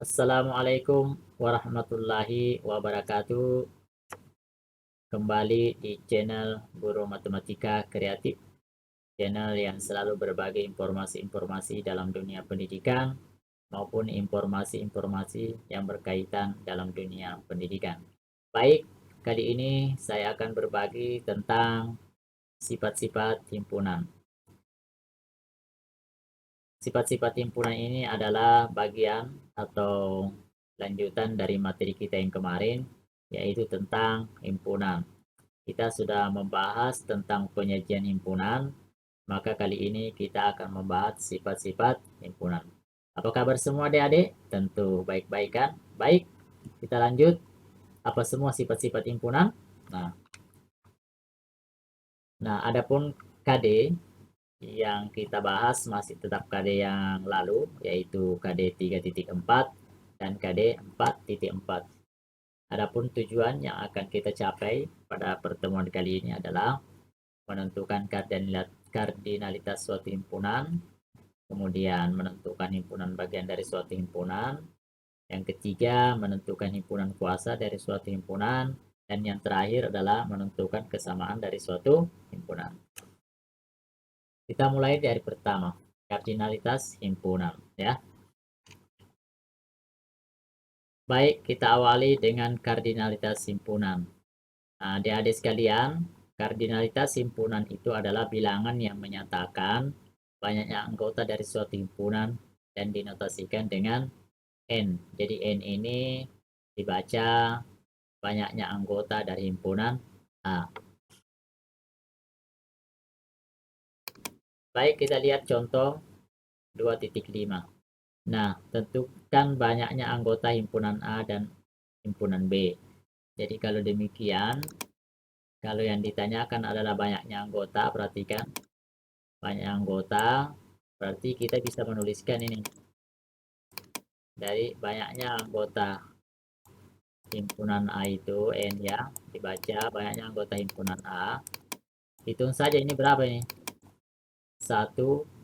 Assalamualaikum warahmatullahi wabarakatuh. Kembali di channel Guru Matematika Kreatif, channel yang selalu berbagi informasi-informasi dalam dunia pendidikan maupun informasi-informasi yang berkaitan dalam dunia pendidikan. Baik, kali ini saya akan berbagi tentang sifat-sifat himpunan. Sifat-sifat himpunan ini adalah bagian atau lanjutan dari materi kita yang kemarin, yaitu tentang himpunan. Kita sudah membahas tentang penyajian himpunan, maka kali ini kita akan membahas sifat-sifat himpunan. Apa kabar semua adik-adik? Tentu baik-baik kan? Baik, kita lanjut. Apa semua sifat-sifat himpunan? Nah, adapun KD yang kita bahas masih tetap KD yang lalu, yaitu KD 3.4 dan KD 4.4. Adapun tujuan yang akan kita capai pada pertemuan kali ini adalah menentukan kardinalitas suatu himpunan, kemudian menentukan himpunan bagian dari suatu himpunan, yang ketiga menentukan himpunan kuasa dari suatu himpunan, dan yang terakhir adalah menentukan kesamaan dari suatu himpunan. Kita mulai dari pertama, kardinalitas himpunan, ya. Baik, kita awali dengan kardinalitas himpunan. Nah, adik-adik sekalian, kardinalitas himpunan itu adalah bilangan yang menyatakan banyaknya anggota dari suatu himpunan dan dinotasikan dengan N. Jadi N ini dibaca banyaknya anggota dari himpunan A. Baik, kita lihat contoh 2.5. Nah, tentukan banyaknya anggota himpunan A dan himpunan B. Jadi kalau demikian, kalau yang ditanyakan adalah banyaknya anggota, perhatikan. Banyak anggota, berarti kita bisa menuliskan ini. Dari banyaknya anggota himpunan A itu, N ya, dibaca banyaknya anggota himpunan A. Hitung saja ini berapa ini? 1,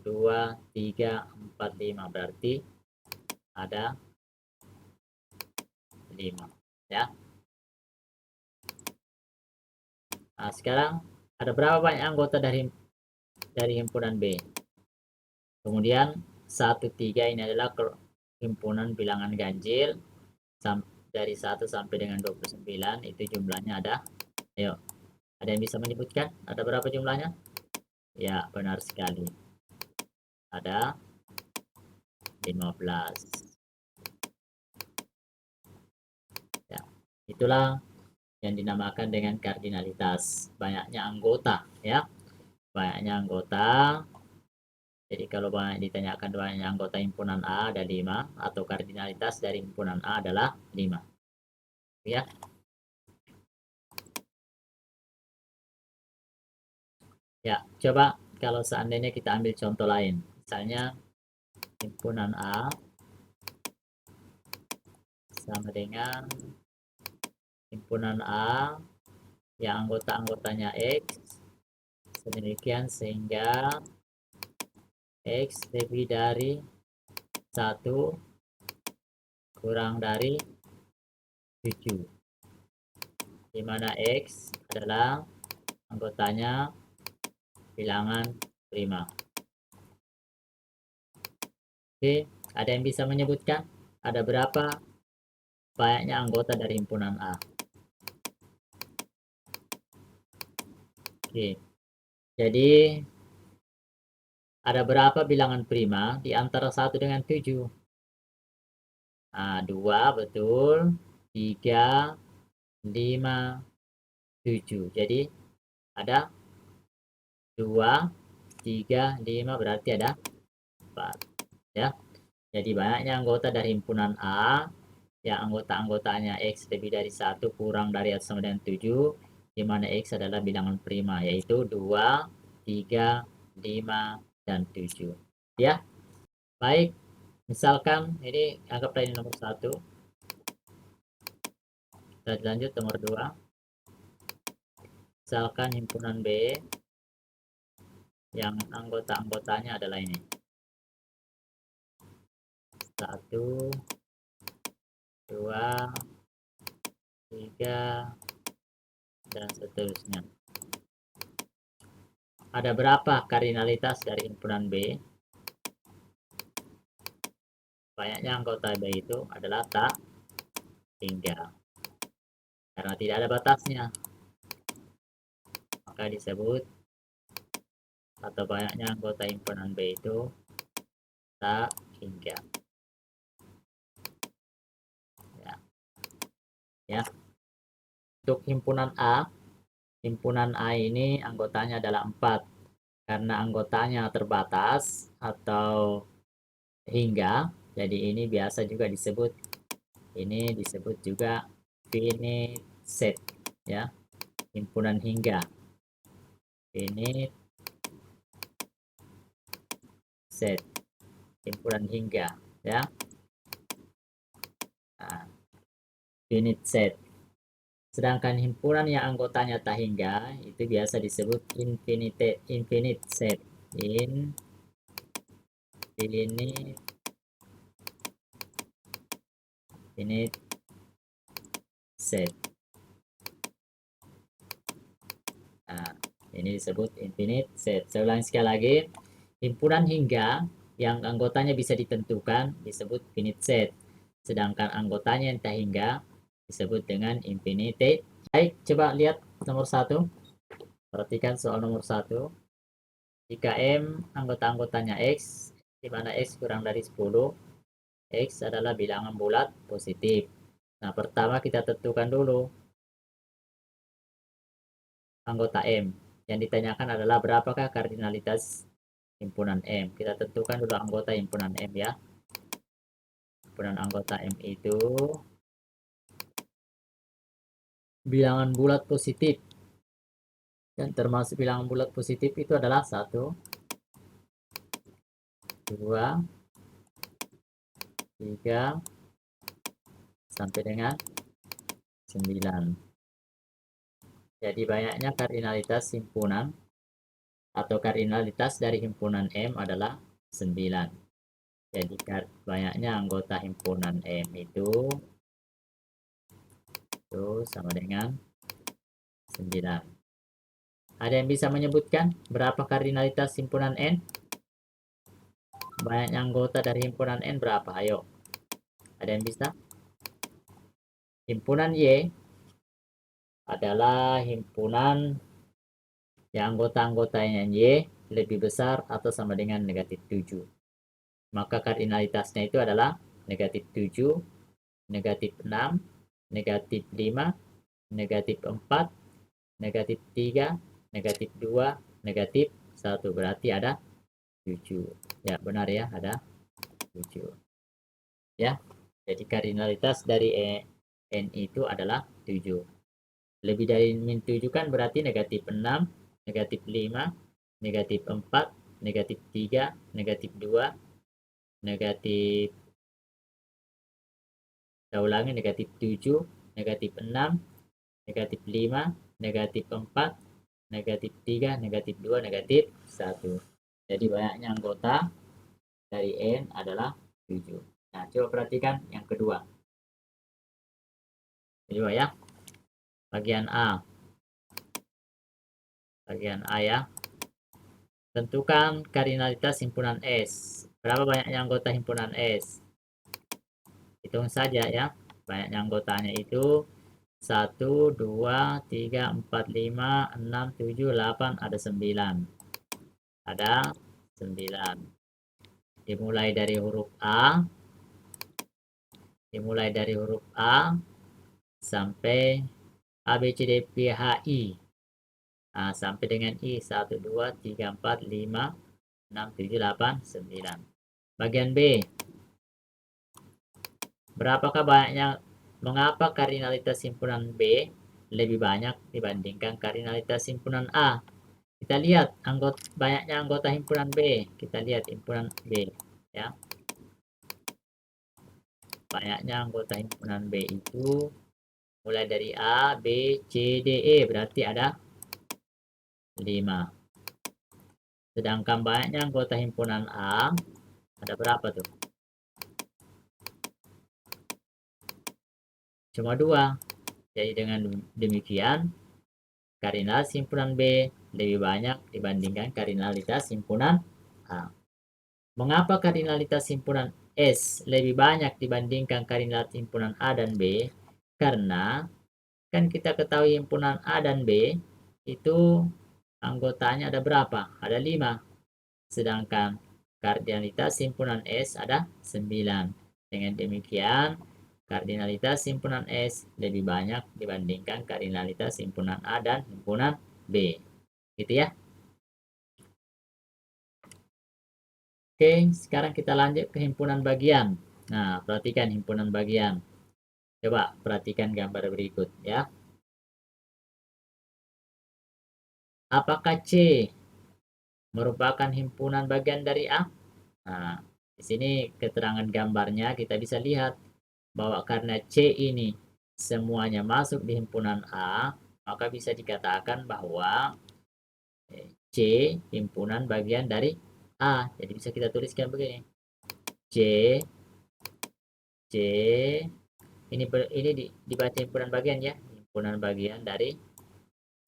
2, 3, 4, 5. Berarti ada 5. Ya. Nah, sekarang ada berapa banyak anggota dari himpunan B? Kemudian 1, 3 ini adalah himpunan bilangan ganjil dari 1 sampai dengan 29, itu jumlahnya ada. Ayo, ada yang bisa menyebutkan? Ada berapa jumlahnya? Ya, benar sekali. Ada 15. Ya, itulah yang dinamakan dengan kardinalitas. Banyaknya anggota, ya. Banyaknya anggota. Jadi kalau ditanyakan banyaknya anggota himpunan A ada 5, atau kardinalitas dari himpunan A adalah 5. Ya. Ya, coba kalau seandainya kita ambil contoh lain. Misalnya himpunan A sama dengan himpunan A yang anggota-anggotanya X, sedemikian sehingga X lebih dari 1 kurang dari 7, di mana X adalah anggotanya bilangan prima. Oke, ada yang bisa menyebutkan ada berapa banyaknya anggota dari himpunan A? Oke, jadi ada berapa bilangan prima di antara 1 dengan 7? Nah, 2, betul. 3, 5, 7. Jadi ada 2, 3, 5, berarti ada 4. Ya. Jadi banyaknya anggota dari himpunan A yang anggota-anggotanya X lebih dari 1 kurang dari atau sama dengan 7, di mana X adalah bilangan prima, yaitu 2, 3, 5, dan 7. Ya, baik. Misalkan ini anggaplah ini nomor 1. Kita lanjut nomor 2. Misalkan himpunan B yang anggota-anggotanya adalah ini. 1, 2, 3, dan seterusnya. Ada berapa kardinalitas dari himpunan B? Banyaknya anggota B itu adalah tak hingga. Karena tidak ada batasnya, maka disebut atau banyaknya anggota himpunan B itu tak hingga. Ya. Untuk himpunan A ini anggotanya adalah 4. Karena anggotanya terbatas atau hingga, jadi ini biasa juga disebut, ini disebut juga finite set, ya, himpunan hingga, finite set, himpunan hingga, ya. Nah, finite set. Sedangkan himpunan yang anggotanya tak hingga itu biasa disebut infinite set, infinite set. Nah, ini disebut infinite set. Saya ulangi sekali lagi, himpunan hingga yang anggotanya bisa ditentukan disebut finite set. Sedangkan anggotanya yang tak hingga disebut dengan infinite. Baik, coba lihat nomor 1. Perhatikan soal nomor 1. Jika M anggota-anggotanya X, di mana X kurang dari 10, X adalah bilangan bulat positif. Nah, pertama kita tentukan dulu anggota M. Yang ditanyakan adalah berapakah kardinalitas himpunan M. Kita tentukan dulu anggota himpunan M, ya. Himpunan anggota M itu bilangan bulat positif. Dan termasuk bilangan bulat positif itu adalah 1, 2, 3, sampai dengan 9. Jadi banyaknya kardinalitas himpunan atau kardinalitas dari himpunan M adalah 9. Jadi banyaknya anggota himpunan M itu sama dengan 9. Ada yang bisa menyebutkan berapa kardinalitas himpunan N? Banyaknya anggota dari himpunan N berapa? Ayo. Ada yang bisa? Himpunan Y adalah himpunan yang anggota-anggotanya Y lebih besar atau sama dengan negatif 7. Maka kardinalitasnya itu adalah negatif 7, negatif 6, negatif 5, negatif 4, negatif 3, negatif 2, negatif 1. Berarti ada 7. Ya, benar ya, ada 7. Ya, jadi kardinalitas dari N itu adalah 7. Lebih dari min 7 kan berarti negatif 6, negatif 5, negatif 4, negatif 3, negatif 2, negatif, saya ulangi, negatif 7, negatif 6, negatif 5, negatif 4, negatif 3, negatif 2, negatif 1. Jadi banyaknya anggota dari N adalah 7. Nah, coba perhatikan yang kedua. Kedua ya. Bagian A. Bagian A ya. Tentukan kardinalitas himpunan S. Berapa banyaknya anggota himpunan S? Hitung saja ya. Banyaknya anggotanya itu 1, 2, 3, 4, 5, 6, 7, 8, ada 9. Ada 9. Dimulai dari huruf A. Dimulai dari huruf A sampai A, B, C, D, P, H, I. Nah, sampai dengan I. 1, 2, 3, 4, 5, 6, 7, 8, 9. Bagian B. Berapakah banyaknya, mengapa kardinalitas himpunan B lebih banyak dibandingkan kardinalitas himpunan A? Kita lihat banyaknya anggota himpunan B. Kita lihat himpunan B, ya. Banyaknya anggota himpunan B itu mulai dari A, B, C, D, E, berarti ada 5. Sedangkan banyaknya anggota himpunan A ada berapa tuh? cuma 2. Jadi dengan demikian kardinalitas himpunan B lebih banyak dibandingkan kardinalitas himpunan A. Mengapa kardinalitas himpunan S lebih banyak dibandingkan kardinalitas himpunan A dan B? Karena kan kita ketahui himpunan A dan B itu anggotanya ada berapa? Ada 5. Sedangkan kardinalitas himpunan S ada 9. Dengan demikian, kardinalitas himpunan S lebih banyak dibandingkan kardinalitas himpunan A dan himpunan B. Gitu ya. Oke, sekarang kita lanjut ke himpunan bagian. Nah, perhatikan himpunan bagian. Coba perhatikan gambar berikut ya. Apakah C merupakan himpunan bagian dari A? Nah, di sini keterangan gambarnya kita bisa lihat bahwa karena C ini semuanya masuk di himpunan A, maka bisa dikatakan bahwa C himpunan bagian dari A. Jadi bisa kita tuliskan begini. C C ini dibaca himpunan bagian ya. Himpunan bagian dari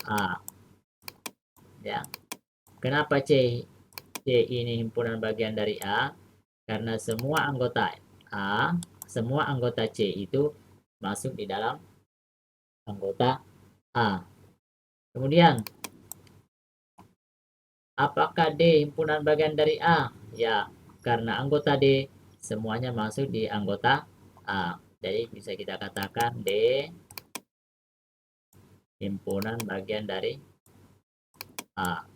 A. Ya. Kenapa C ini himpunan bagian dari A? Karena semua anggota A, semua anggota C itu masuk di dalam anggota A. Kemudian, apakah D himpunan bagian dari A? Ya, karena anggota D semuanya masuk di anggota A. Jadi bisa kita katakan D himpunan bagian dari A.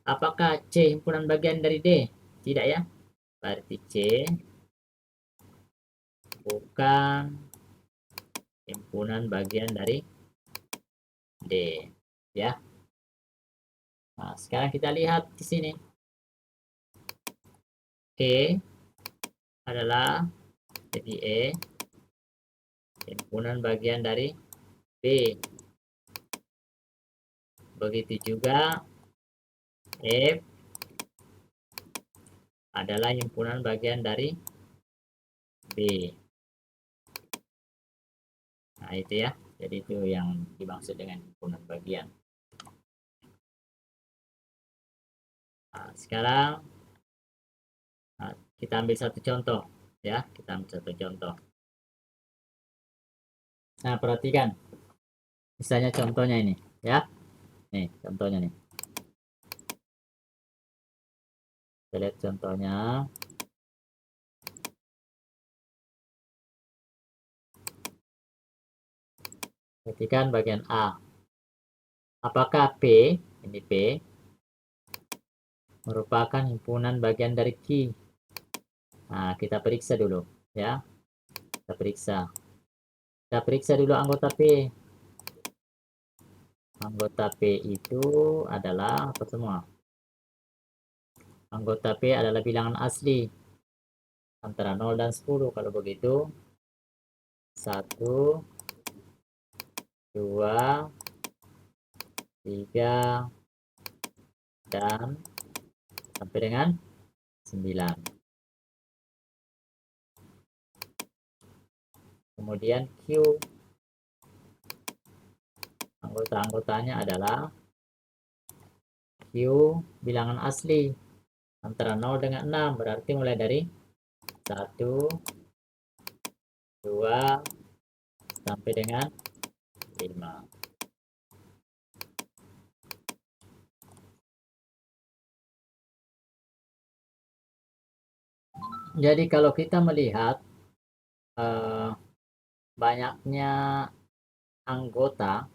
Apakah C himpunan bagian dari D? Tidak ya. Berarti C bukan himpunan bagian dari D. Ya. Nah, sekarang kita lihat di sini. E adalah jadi E himpunan bagian dari B. Begitu juga F adalah himpunan bagian dari B. Nah, itu ya. Jadi itu yang dimaksud dengan himpunan bagian. Nah, sekarang kita ambil satu contoh ya. Kita ambil satu contoh. Nah, perhatikan. Misalnya contohnya ini ya. Nih, contohnya nih. Kita lihat contohnya. Perhatikan bagian A. Apakah P, ini P, merupakan himpunan bagian dari Q? Nah, kita periksa dulu ya. Kita periksa. Kita periksa dulu anggota P. Anggota P itu adalah apa semua? Anggota P adalah bilangan asli antara 0 dan 10. Kalau begitu 1, 2, 3, dan sampai dengan 9. Kemudian Q, anggota-anggotanya adalah Q bilangan asli antara 0 dengan 6, berarti mulai dari 1, 2, sampai dengan 5. Jadi kalau kita melihat banyaknya anggota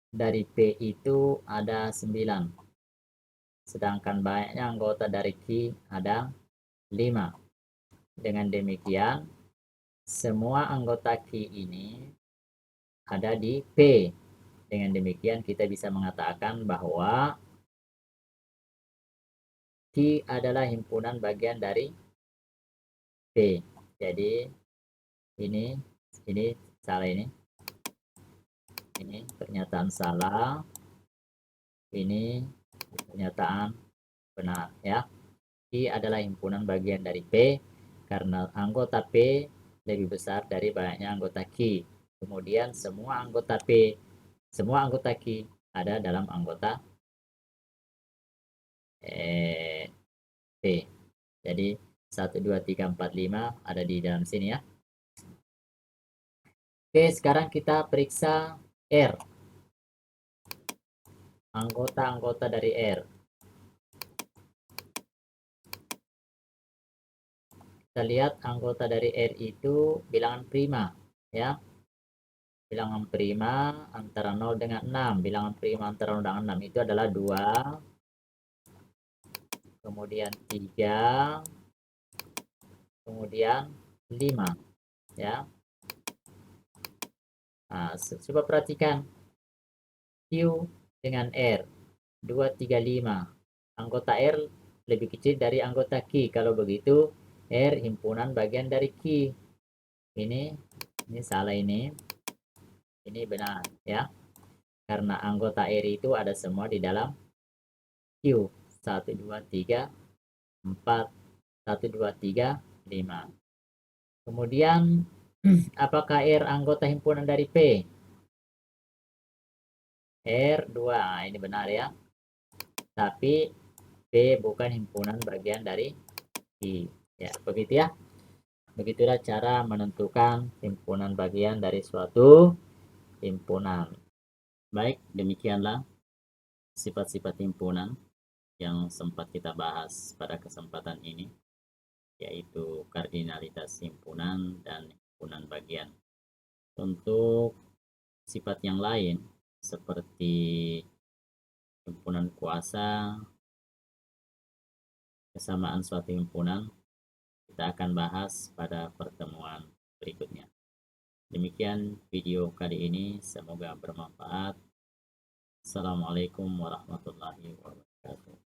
dari P itu ada 9, sedangkan banyaknya anggota dari Q ada 5. Dengan demikian, semua anggota Q ini ada di P. Dengan demikian kita bisa mengatakan bahwa Q adalah himpunan bagian dari P. Jadi ini salah, ini pernyataan salah, ini pernyataan benar ya. Q adalah himpunan bagian dari P karena anggota P lebih besar dari banyaknya anggota Q. Kemudian semua anggota Q ada dalam anggota P. Jadi 1, 2, 3, 4, 5 ada di dalam sini ya. Oke, sekarang kita periksa R. Anggota-anggota dari R. Kita lihat anggota dari R itu bilangan prima ya. Bilangan prima antara 0 dengan 6. Bilangan prima antara 0 dengan 6 itu adalah 2, kemudian 3, kemudian 5 ya. Nah, coba perhatikan Q dengan R 2, 3, 5. Anggota R lebih kecil dari anggota Q. Kalau begitu R himpunan bagian dari Q. Ini salah ini benar ya. Karena anggota R itu ada semua di dalam Q. 1, 2, 3, 4, 1, 2, 3, 5. Kemudian apakah R anggota himpunan dari P? R2, nah, ini benar ya. Tapi P bukan himpunan bagian dari I. Ya, begitu ya. Begitulah cara menentukan himpunan bagian dari suatu himpunan. Baik, demikianlah sifat-sifat himpunan yang sempat kita bahas pada kesempatan ini, yaitu kardinalitas himpunan dan himpunan bagian. Untuk sifat yang lain seperti himpunan kuasa, kesamaan suatu himpunan, kita akan bahas pada pertemuan berikutnya. Demikian video kali ini, semoga bermanfaat. Assalamualaikum warahmatullahi wabarakatuh.